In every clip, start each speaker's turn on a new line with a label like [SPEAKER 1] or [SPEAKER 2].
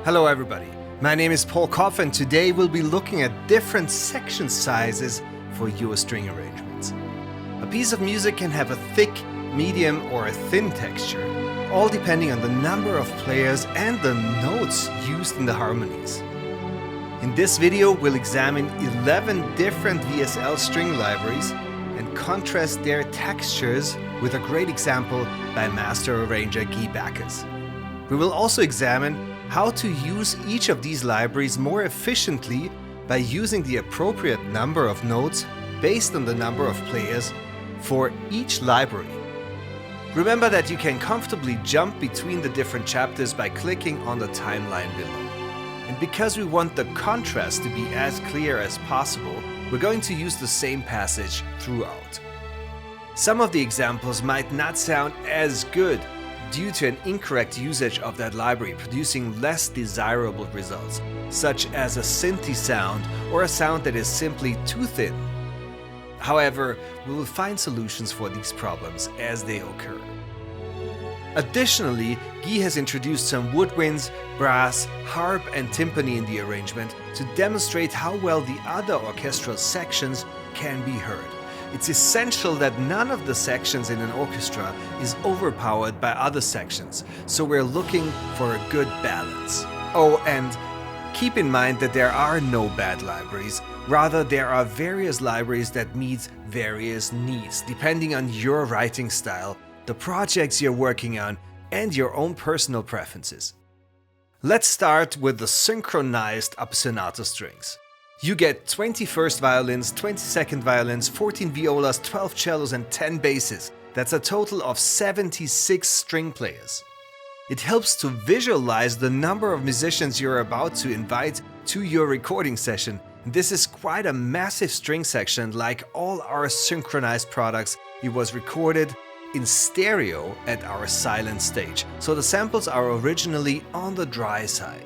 [SPEAKER 1] Hello everybody, my name is Paul Kopf and today we'll be looking at different section sizes for your string arrangements. A piece of music can have a thick, medium or a thin texture, all depending on the number of players and the notes used in the harmonies. In this video we'll examine 11 different VSL string libraries and contrast their textures with a great example by master arranger Guy Bacchus. We will also examine how to use each of these libraries more efficiently by using the appropriate number of notes based on the number of players for each library. Remember that you can comfortably jump between the different chapters by clicking on the timeline below. And because we want the contrast to be as clear as possible, we're going to use the same passage throughout. Some of the examples might not sound as good due to an incorrect usage of that library, producing less desirable results, such as a synthy sound or a sound that is simply too thin. However, we will find solutions for these problems as they occur. Additionally, Guy has introduced some woodwinds, brass, harp and timpani in the arrangement to demonstrate how well the other orchestral sections can be heard. It's essential that none of the sections in an orchestra is overpowered by other sections, so we're looking for a good balance. Oh, and keep in mind that there are no bad libraries, rather there are various libraries that meet various needs, depending on your writing style, the projects you're working on, and your own personal preferences. Let's start with the Synchron-ized Appassionata strings. You get 20 first violins, 20 second violins, 14 violas, 12 cellos and 10 basses. That's a total of 76 string players. It helps to visualize the number of musicians you're about to invite to your recording session. This is quite a massive string section. Like all our synchronized products, it was recorded in stereo at our silent stage, so the samples are originally on the dry side.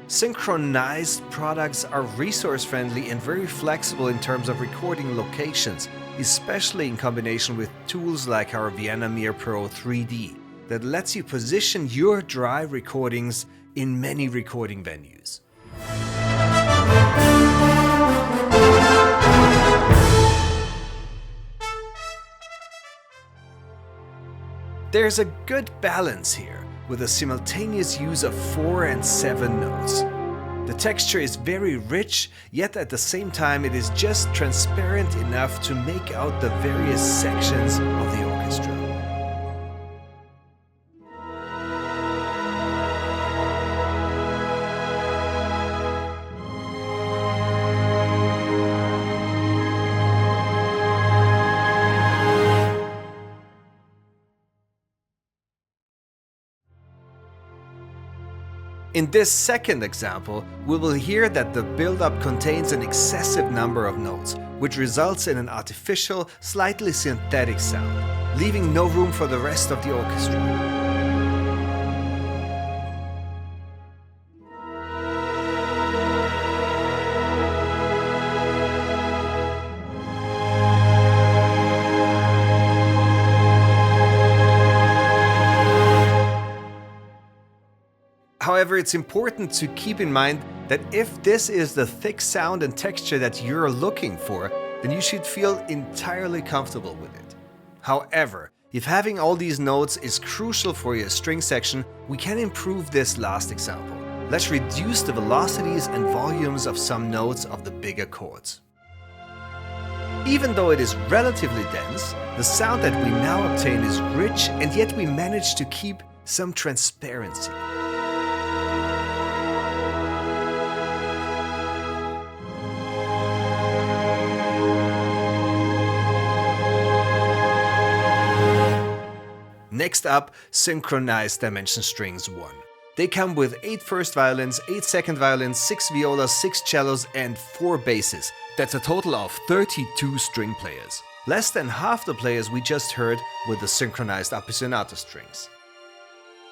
[SPEAKER 1] Synchronized products are resource-friendly and very flexible in terms of recording locations, especially in combination with tools like our Vienna Pro 3D that lets you position your dry recordings in many recording venues. There's a good balance here, with a simultaneous use of 4 and 7 notes. The texture is very rich, yet at the same time it is just transparent enough to make out the various sections of the orchestra. In this second example, we will hear that the build-up contains an excessive number of notes, which results in an artificial, slightly synthetic sound, leaving no room for the rest of the orchestra. However, it's important to keep in mind that if this is the thick sound and texture that you're looking for, then you should feel entirely comfortable with it. However, if having all these notes is crucial for your string section, we can improve this last example. Let's reduce the velocities and volumes of some notes of the bigger chords. Even though it is relatively dense, the sound that we now obtain is rich, and yet we manage to keep some transparency. Next up, Synchronized Dimension Strings I. They come with 8 first violins, 8 second violins, 6 violas, 6 cellos and 4 basses. That's a total of 32 string players. Less than half the players we just heard with the Synchronized Appassionata strings.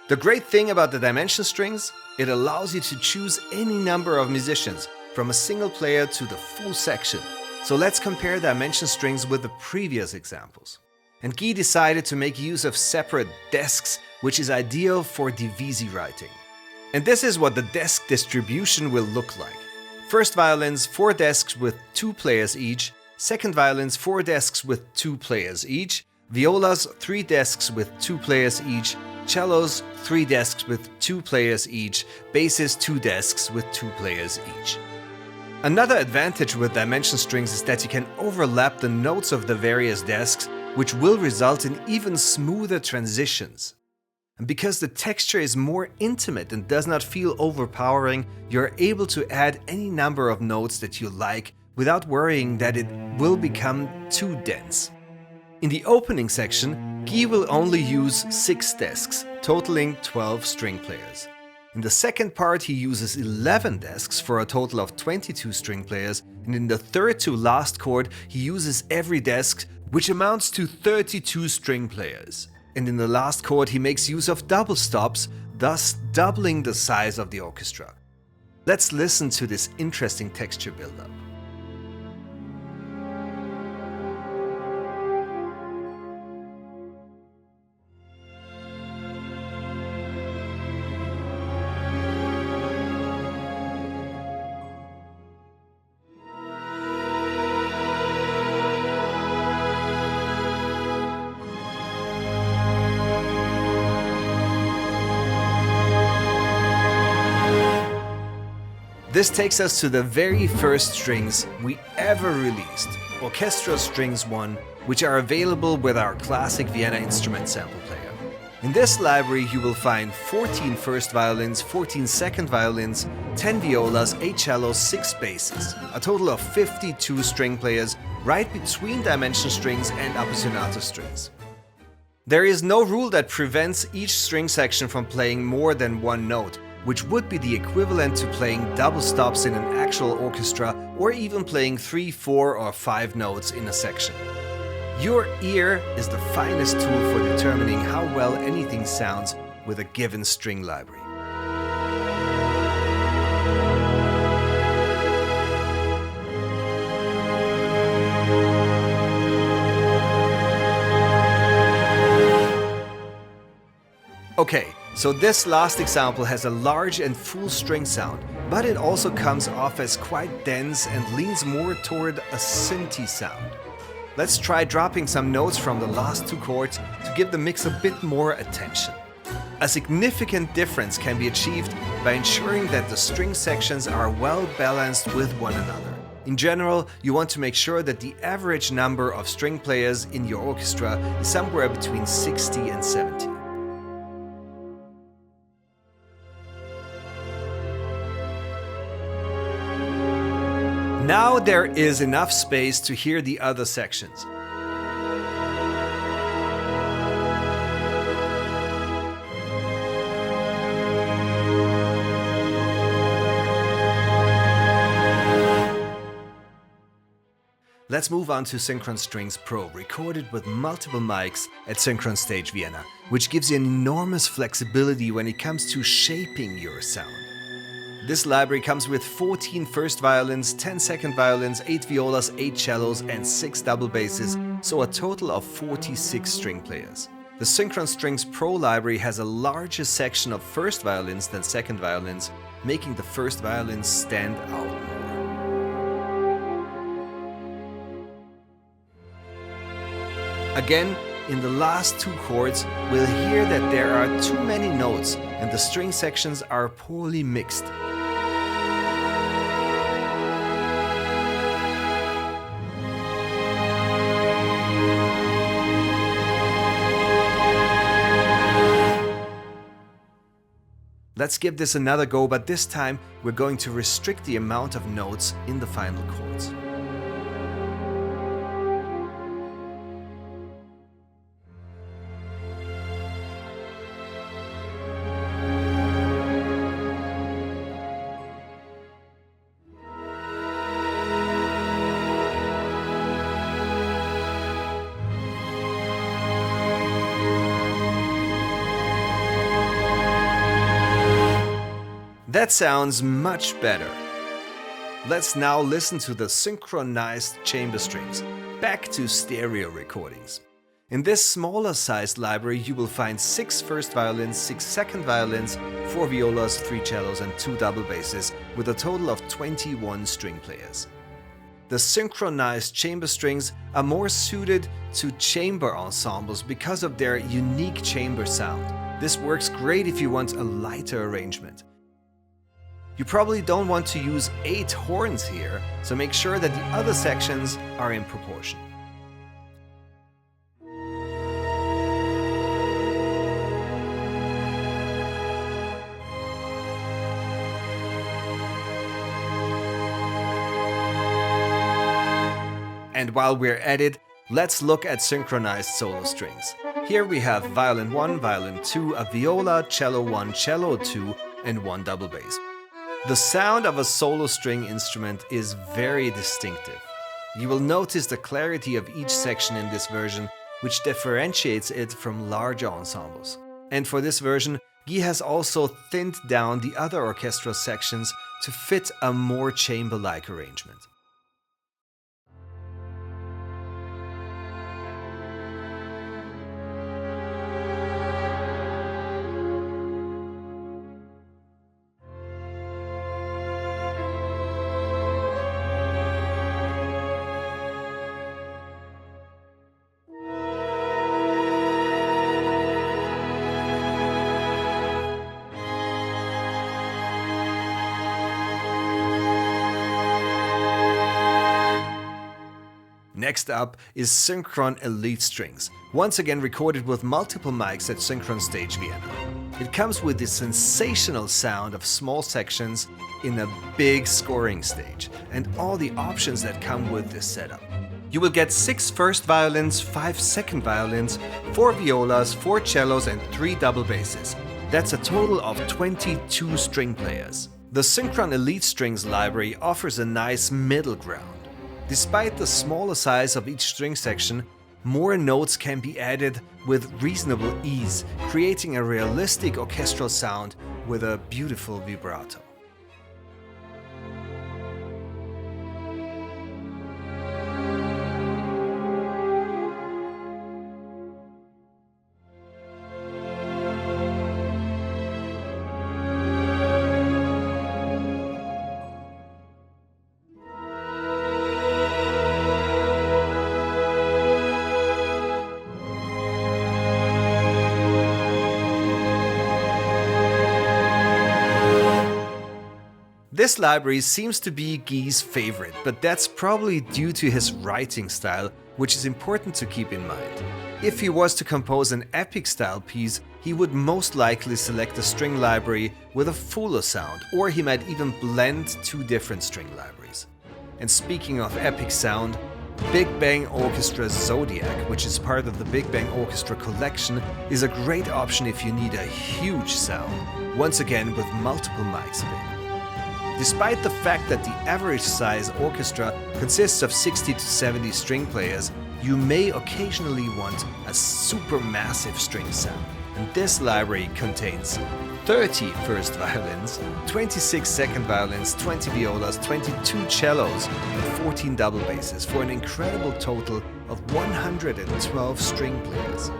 [SPEAKER 1] The great thing about the Dimension strings, it allows you to choose any number of musicians, from a single player to the full section. So let's compare Dimension strings with the previous examples. And Guy decided to make use of separate desks, which is ideal for divisi writing. And this is what the desk distribution will look like. First violins, 4 desks with 2 players each. Second violins, 4 desks with 2 players each. Violas, 3 desks with 2 players each. Cellos, 3 desks with 2 players each. Basses, 2 desks with 2 players each. Another advantage with dimension strings is that you can overlap the notes of the various desks, which will result in even smoother transitions. And because the texture is more intimate and does not feel overpowering, you're able to add any number of notes that you like without worrying that it will become too dense. In the opening section, Guy will only use 6 desks, totaling 12 string players. In the second part, he uses 11 desks for a total of 22 string players, and in the third to last chord, he uses every desk, which amounts to 32 string players. And in the last chord, he makes use of double stops, thus doubling the size of the orchestra. Let's listen to this interesting texture buildup. This takes us to the very first strings we ever released, Orchestral Strings I, which are available with our classic Vienna instrument sample player. In this library you will find 14 first violins, 14 second violins, 10 violas, 8 cellos, 6 basses, a total of 52 string players right between dimension strings and Appassionata strings. There is no rule that prevents each string section from playing more than one note, which would be the equivalent to playing double stops in an actual orchestra or even playing 3, 4 or 5 notes in a section. Your ear is the finest tool for determining how well anything sounds with a given string library. Okay, so this last example has a large and full string sound, but it also comes off as quite dense and leans more toward a synthy sound. Let's try dropping some notes from the last 2 chords to give the mix a bit more attention. A significant difference can be achieved by ensuring that the string sections are well balanced with one another. In general, you want to make sure that the average number of string players in your orchestra is somewhere between 60 and 70. Now there is enough space to hear the other sections. Let's move on to Synchron Strings Pro, recorded with multiple mics at Synchron Stage Vienna, which gives you an enormous flexibility when it comes to shaping your sound. This library comes with 14 first violins, 10 second violins, 8 violas, 8 cellos and 6 double basses, so a total of 46 string players. The Synchron Strings Pro library has a larger section of first violins than second violins, making the first violins stand out more. Again, in the last 2 chords, we'll hear that there are too many notes and the string sections are poorly mixed. Let's give this another go, but this time we're going to restrict the amount of notes in the final chords. That sounds much better. Let's now listen to the synchronized chamber strings. Back to stereo recordings. In this smaller sized library you will find 6 first violins, 6 second violins, 4 violas, 3 cellos and 2 double basses with a total of 21 string players. The synchronized chamber strings are more suited to chamber ensembles because of their unique chamber sound. This works great if you want a lighter arrangement. You probably don't want to use 8 horns here, so make sure that the other sections are in proportion. And while we're at it, let's look at synchronized solo strings. Here we have violin 1, violin 2, a viola, cello 1, cello 2, and 1 double bass. The sound of a solo string instrument is very distinctive. You will notice the clarity of each section in this version, which differentiates it from larger ensembles. And for this version, Guy has also thinned down the other orchestral sections to fit a more chamber-like arrangement. Next up is Synchron-ized Strings, once again recorded with multiple mics at Synchron Stage Vienna. It comes with the sensational sound of small sections in a big scoring stage, and all the options that come with this setup. You will get 6 first violins, 5 second violins, 4 violas, 4 cellos and 3 double basses. That's a total of 22 string players. The Synchron-ized Strings library offers a nice middle ground. Despite the smaller size of each string section, more notes can be added with reasonable ease, creating a realistic orchestral sound with a beautiful vibrato. This library seems to be Guy's favorite, but that's probably due to his writing style, which is important to keep in mind. If he was to compose an epic style piece, he would most likely select a string library with a fuller sound, or he might even blend 2 different string libraries. And speaking of epic sound, Big Bang Orchestra's Zodiac, which is part of the Big Bang Orchestra collection, is a great option if you need a huge sound, once again with multiple mics available. Despite the fact that the average size orchestra consists of 60 to 70 string players, you may occasionally want a supermassive string sound. And this library contains 30 first violins, 26 second violins, 20 violas, 22 cellos, and 14 double basses for an incredible total of 112 string players.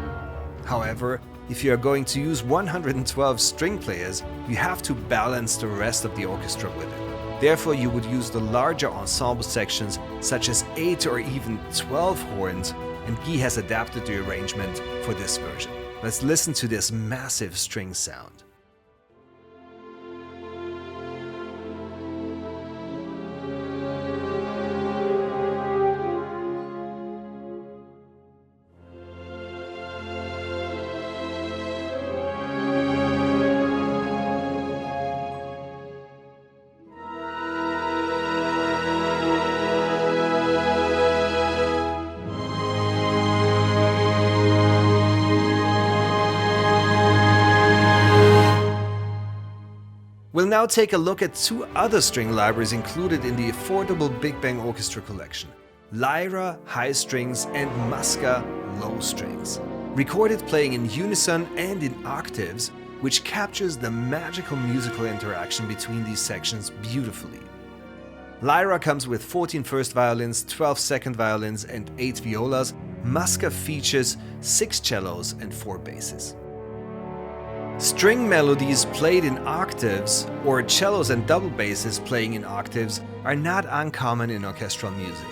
[SPEAKER 1] However, if you are going to use 112 string players, you have to balance the rest of the orchestra with it. Therefore, you would use the larger ensemble sections such as 8 or even 12 horns, and Guy has adapted the arrangement for this version. Let's listen to this massive string sound. We'll now take a look at 2 other string libraries included in the affordable Big Bang Orchestra collection: Lyra High Strings and Musca Low Strings. Recorded playing in unison and in octaves, which captures the magical musical interaction between these sections beautifully. Lyra comes with 14 first violins, 12 second violins and 8 violas. Musca features 6 cellos and 4 basses. String melodies played in octaves, or cellos and double basses playing in octaves, are not uncommon in orchestral music.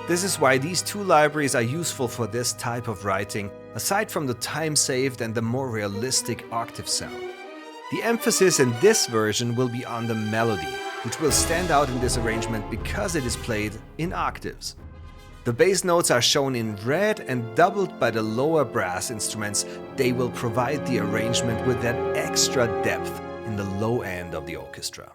[SPEAKER 1] This is why these two libraries are useful for this type of writing, aside from the time saved and the more realistic octave sound. The emphasis in this version will be on the melody, which will stand out in this arrangement because it is played in octaves. The bass notes are shown in red and doubled by the lower brass instruments. They will provide the arrangement with that extra depth in the low end of the orchestra.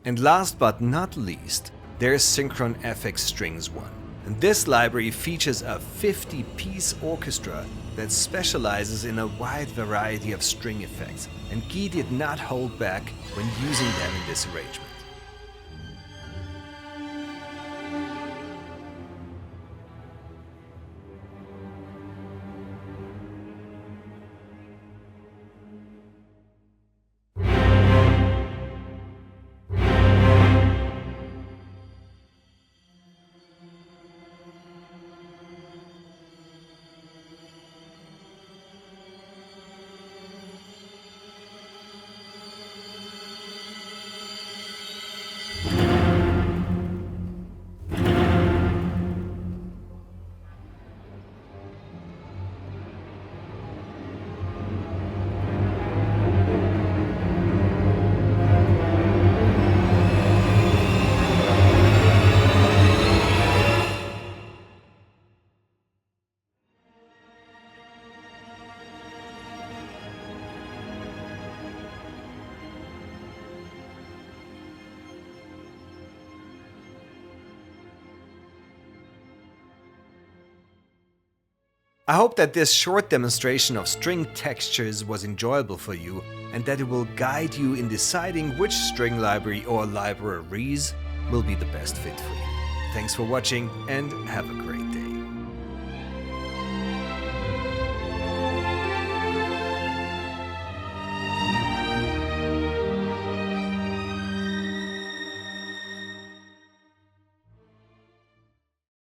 [SPEAKER 1] And last but not least, there's Synchron FX Strings I. And this library features a 50-piece orchestra that specializes in a wide variety of string effects, and Guy did not hold back when using them in this arrangement. I hope that this short demonstration of string textures was enjoyable for you and that it will guide you in deciding which string library or libraries will be the best fit for you. Thanks for watching and have a great day.